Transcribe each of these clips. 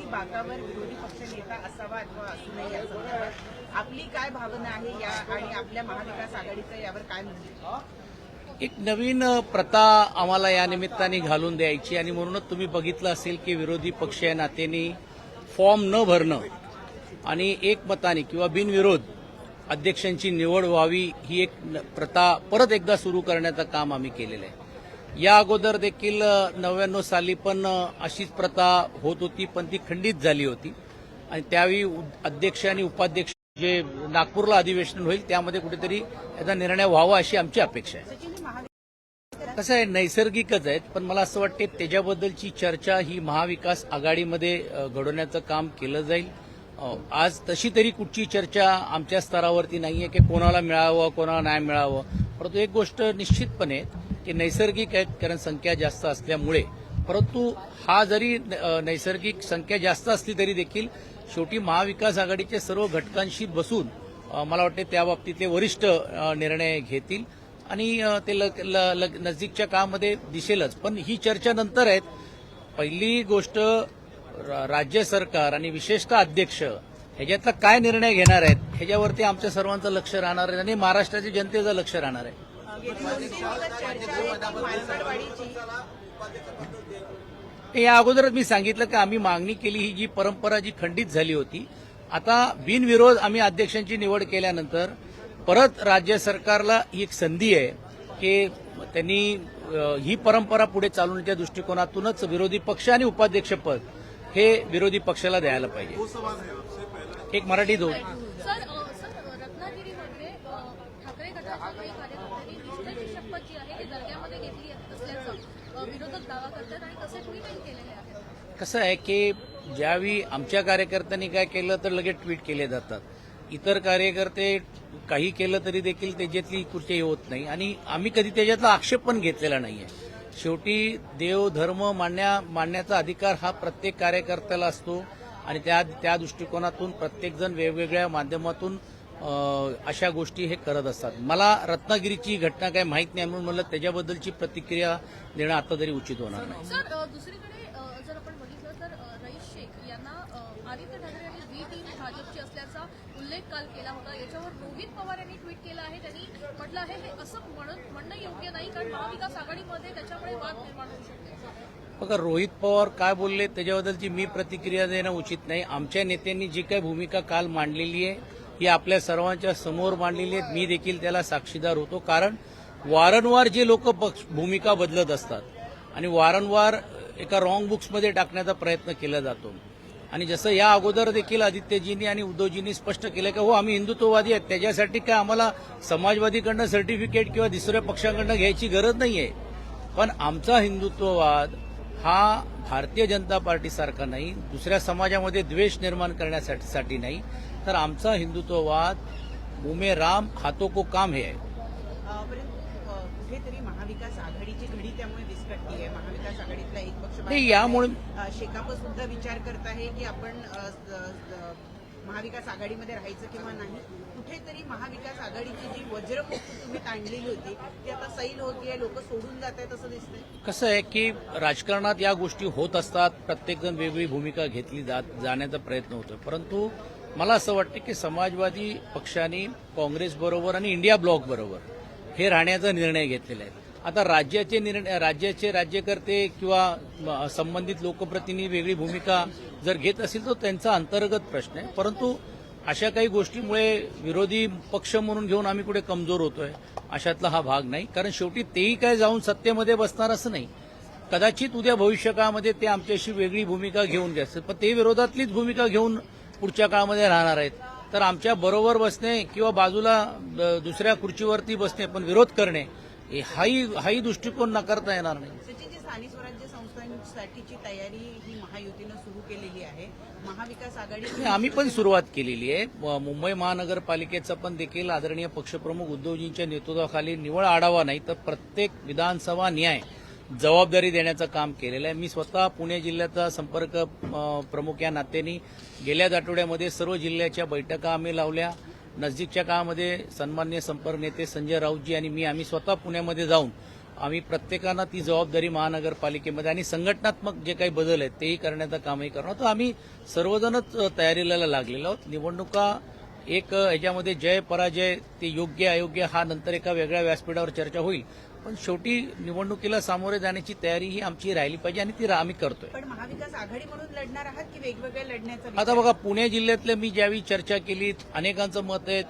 निवडी बाकावर विरोधी पक्षनेता असावा अथवा असू नये या संदर्भात आपली काय भावना आहे या आणि आपल्या महाविकास आघाडीचं यावर काय म्हणणं? एक नवीन प्रथा आम्हाला या निमित्ताने घालून द्यायची आणि म्हणूनच तुम्ही बघितलं असेल की विरोधी पक्ष या नात्याने फॉर्म न भरणं आणि एकमताने किंवा बिनविरोध अध्यक्षांची निवड व्हावी ही एक प्रथा परत एकदा सुरू करण्याचं काम आम्ही केलेलं आहे. या अगोदर देखील 99 साली पण अशीच प्रथा होत होती, पण ती खंडित झाली होती आणि त्यावेळी अध्यक्ष आणि उपाध्यक्ष जे नागपूरला अधिवेशन होईल त्यामध्ये कुठेतरी याचा निर्णय व्हावा अशी आमची अपेक्षा आहे. कसं आहे, नैसर्गिकच आहेत, पण मला असं वाटते त्याच्याबद्दलची चर्चा ही महाविकास आघाडीमध्ये घडवण्याचं काम केलं जाईल. आज तशी तरी कुठची चर्चा आमच्या स्तरावरती नाहीये की कोणाला मिळावं कोणाला नाही मिळावं, परंतु एक गोष्ट निश्चितपणे की नैसर्गिक आहे, कारण संख्या जास्त असल्यामुळे. परंतु हा जरी नैसर्गिक संख्या जास्त असली तरी देखील शेवटी महाविकास आघाडीच्या सर्व घटकांशी बसून मला वाटते त्या बाबतीतले वरिष्ठ निर्णय घेतील आणि ते नजीकच्या काळामध्ये दिसेलच. पण ही चर्चा नंतर आहेत. पहिली गोष्ट राज्य सरकार आणि विशेषतः अध्यक्ष ह्याच्यातला काय निर्णय घेणार आहेत ह्याच्यावरती आमच्या सर्वांचं लक्ष राहणार आहे आणि महाराष्ट्राच्या जनतेचं लक्ष राहणार आहे. या अगोदरच मी सांगितलं की आम्ही मागणी केली, ही जी परंपरा जी खंडित झाली होती, आता बिनविरोध आम्ही अध्यक्षांची निवड केल्यानंतर परत राज्य सरकारला ही एक संधी आहे की त्यांनी ही परंपरा पुढे चालवण्याच्या दृष्टिकोनातूनच विरोधी पक्ष आणि उपाध्यक्षपद हे विरोधी पक्षाला द्यायला पाहिजे. एक मराठी दोन रत्नागिरीमध्ये ठाकरे गटाच्या काही कार्यकर्त्यांनी निष्ठेची शपथ जी आहे ती दर्ग्यामध्ये घेतली असल्याचं विरोधक दावा करतात आणि तसे ट्विटही केलेले आहेत. कसं आहे की ज्यावेळी आमच्या कार्यकर्त्यांनी काय केलं तर लगेच ट्विट केले जातात. इतर कार्यकर्ते काही केलं तरी देखील त्याच्यातली कुठेही होत नाही आणि आम्ही कधी त्याच्यातला आक्षेप पण घेतलेला नाहीये. शेवटी देव धर्म मानण्याचा अधिकार हा प्रत्येक कार्यकर्त्याला असतो आणि त्या दृष्टिकोनातून प्रत्येकजण वेगवेगळ्या माध्यमातून अशा गोष्टी हे करत असतात. मला रत्नागिरीची घटना काय माहीत नाही म्हणून मला त्याच्याबद्दलची प्रतिक्रिया देणं आता तरी उचित होणार नाही. सर, दुसरीकडे जर आपण बघितलं तर रईस शेख यांना आदित्य ठाकरे यांनी बी टीम भाजपची असल्याचा उल्लेख काल केला होता. याच्यावर रोहित पवार यांनी ट्विट केलं आहे. त्यांनी म्हटलं आहे हे असं म्हणणं योग्य नाही, कारण महाविकास आघाडीमध्ये त्याच्यामुळे वाद निर्माण होऊ शकते. बघा, रोहित पवार काय बोलले त्याच्याबद्दलची मी प्रतिक्रिया देणं उचित नाही. आमच्या नेत्यांनी जी काही भूमिका काल मांडलेली आहे ही आपल्या सर्वांच्या समोर मांडलेली आहे. मी देखील त्याला साक्षीदार होतो, कारण वारंवार जे लोक भूमिका बदलत असतात आणि वारंवार एका रॉंग बुक्समध्ये टाकण्याचा प्रयत्न केला जातो. आणि जसं या अगोदर देखील आदित्यजींनी आणि उद्धवजींनी स्पष्ट केलं की हो आम्ही हिंदुत्ववादी आहेत, त्याच्यासाठी काय आम्हाला समाजवादीकडनं सर्टिफिकेट किंवा दुसऱ्या पक्षांकडनं घ्यायची गरज नाहीये. पण आमचा हिंदुत्ववाद हा भारतीय जनता पार्टीसारखा नाही, दुसऱ्या समाजामध्ये द्वेष निर्माण करण्यासाठी नाही, तर आमचा हिंदुत्ववाद मुमे राम हाथों को काम हे आहे. कुठेतरी महाविकास आघाडीची घडी त्यामुळे विस्कटली आहे. महाविकास आघाडीतला एक पक्ष यामुळे शेकाप सुद्धा विचार करत आहे की आपण महाविकास आघाडीमध्ये राहायचं किंवा नाही. कुठेतरी महाविकास आघाडीची जी वज्रमुक्ती तुम्ही ताणलेली होती ती आता सैल होतीये, लोक सोडून जात आहेत असं दिसतंय. कसं आहे की राजकारणात या गोष्टी होत असतात, प्रत्येकजण वेगळी भूमिका घेतली जाण्याचा प्रयत्न होतो. परंतु मला असं वाटतं की समाजवादी पक्षाने काँग्रेस बरोबर आणि इंडिया ब्लॉक बरोबर हे राहण्याचा निर्णय घेतलेला आहे. आता राज्याचे राज्यकर्ते किंवा संबंधित लोकप्रतिनिधी वेगळी भूमिका जर घेत असतील तर त्यांचा अंतर्गत प्रश्न आहे. परंतु अशा काही गोष्टीमुळे विरोधी पक्ष म्हणून घेऊन आम्ही कुठे कमजोर होतोय अशातला हा भाग नाही. कारण शेवटी तेही काय जाऊन सत्तेमध्ये बसणार असं नाही. कदाचित उद्या भविष्यकाळामध्ये ते आमच्याशी वेगळी भूमिका घेऊन घ्यायचं, पण ते विरोधातलीच भूमिका घेऊन पुढच्या काळामध्ये राहणार आहेत. तर आमच्या बरोबर बसणे किंवा बाजूला दुसऱ्या खुर्चीवरती बसणे पण विरोध करणे हाही दृष्टिकोन नाकारता येणार नाही. सचिनजी, स्थानिक स्वराज्य संस्थांसाठीची तयारी ही महायुतीनं सुरू केलेली आहे. महाविकास आघाडी आम्ही पण सुरुवात केलेली आहे. मुंबई महानगरपालिकेचा पण देखील आदरणीय पक्षप्रमुख उद्धवजींच्या नेतृत्वाखाली निवड आढावा नाही तर प्रत्येक विधानसभा न्याय जबाबदारी देण्याचं काम केलेलं आहे. मी स्वतः पुणे जिल्ह्याचा संपर्क प्रमुख या नात्याने गेल्याच आठवड्यामध्ये सर्व जिल्ह्याच्या बैठका आम्ही लावल्या. नजीकच्या काळामध्ये सन्माननीय संपर्क नेते संजय राऊतजी आणि आम्ही स्वतः पुण्यामध्ये जाऊन आम्ही प्रत्येकानं ती जबाबदारी महानगरपालिकेमध्ये आणि संघटनात्मक जे काही बदल आहेत तेही करण्याचं कामही करणार. तर आम्ही सर्वजणच तयारीला लागलेलो आहोत. निवडणुका एक ह्याच्यामध्ये जय पराजय ते योग्य अयोग्य हा नंतर एका वेगळ्या व्यासपीठावर चर्चा होईल, पण शेवटी निवडणुकीला सामोरे जाण्याची तयारी ही आमची राहिली पाहिजे आणि ती आम्ही करतोय. पण महाविकास आघाडी म्हणून लढणार आहात की वेगवेगळ्या लढण्याचा आता विचार? बघा, पुणे जिल्ह्यातलं मी ज्यावेळी चर्चा केली अनेकांचं मत आहे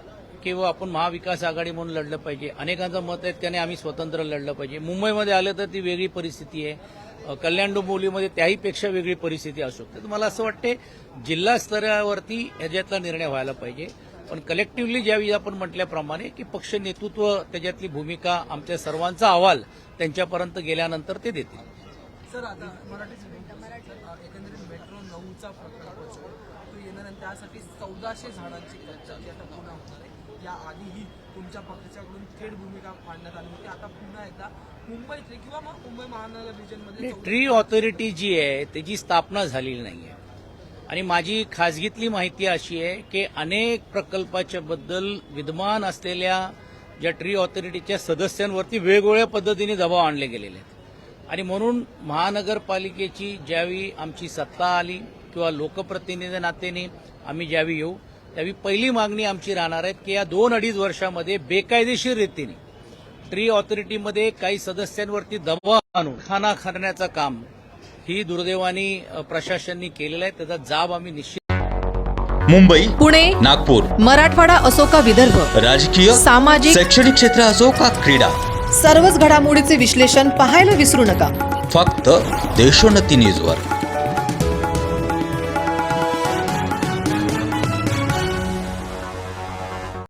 किंवा आपण महाविकास आघाडी म्हणून लढलं पाहिजे, अनेकांचं मत आहे त्याने आम्ही स्वतंत्र लढलं पाहिजे. मुंबईमध्ये आलं तर ती वेगळी परिस्थिती आहे, कल्याण डोंबिवलीमध्ये त्याहीपेक्षा वेगळी परिस्थिती असू शकते. तर मला असं वाटते जिल्हा स्तरावरती ह्याच्यातला निर्णय व्हायला पाहिजे, पण कलेक्टिव्हली ज्यावेळी आपण म्हटल्याप्रमाणे की पक्ष नेतृत्व त्याच्यातली भूमिका आमच्या सर्वांचा अहवाल त्यांच्यापर्यंत गेल्यानंतर ते देतील. सर आता एकंदरीत मेट्रो 9चा प्रकल्प जो तो येणार आणि त्यासाठी 1400 झाडांची कच्चा जी आता पुन्हा होणार आहे. या आधीही तुमच्या पक्षाकडून थेट भूमिका मांडण्यात आली होती. आता पुन्हा एकदा मुंबईतले किंवा मग मुंबई महानगर रिजनमध्ये ट्री ऑथॉरिटी जी आहे त्याची स्थापना झालेली नाही आहे आणि माझी खाजगीतली माहिती अशी आहे की अनेक प्रकल्पाच्या बद्दल विद्यमान असलेल्या ज्या ट्री ऑथॉरिटीच्या सदस्यांवरती वेगवेगळ्या पद्धतीने दबाव आणले गेलेले आहेत आणि म्हणून महानगरपालिकेची ज्यावेळी आमची सत्ता आली किंवा लोकप्रतिनिधी नात्याने आम्ही ज्यावेळी येऊ त्यावेळी पहिली मागणी आमची राहणार आहे की या 2-2.5 वर्षामध्ये बेकायदेशीर रीतीने ट्री ऑथॉरिटीमध्ये काही सदस्यांवरती दबाव आणून खाना करण्याचं काम ही दुर्दैवाने प्रशासनाने केलेलं आहे. त्याचा जाब आम्ही निश्चित. मुंबई, पुणे, नागपूर, मराठवाडा असो का विदर्भ, राजकीय, सामाजिक, शैक्षणिक क्षेत्र असो का क्रीडा, सर्वच घडामोडीचे विश्लेषण पाहायला विसरू नका. फक्त देशोन्नती न्यूजवर.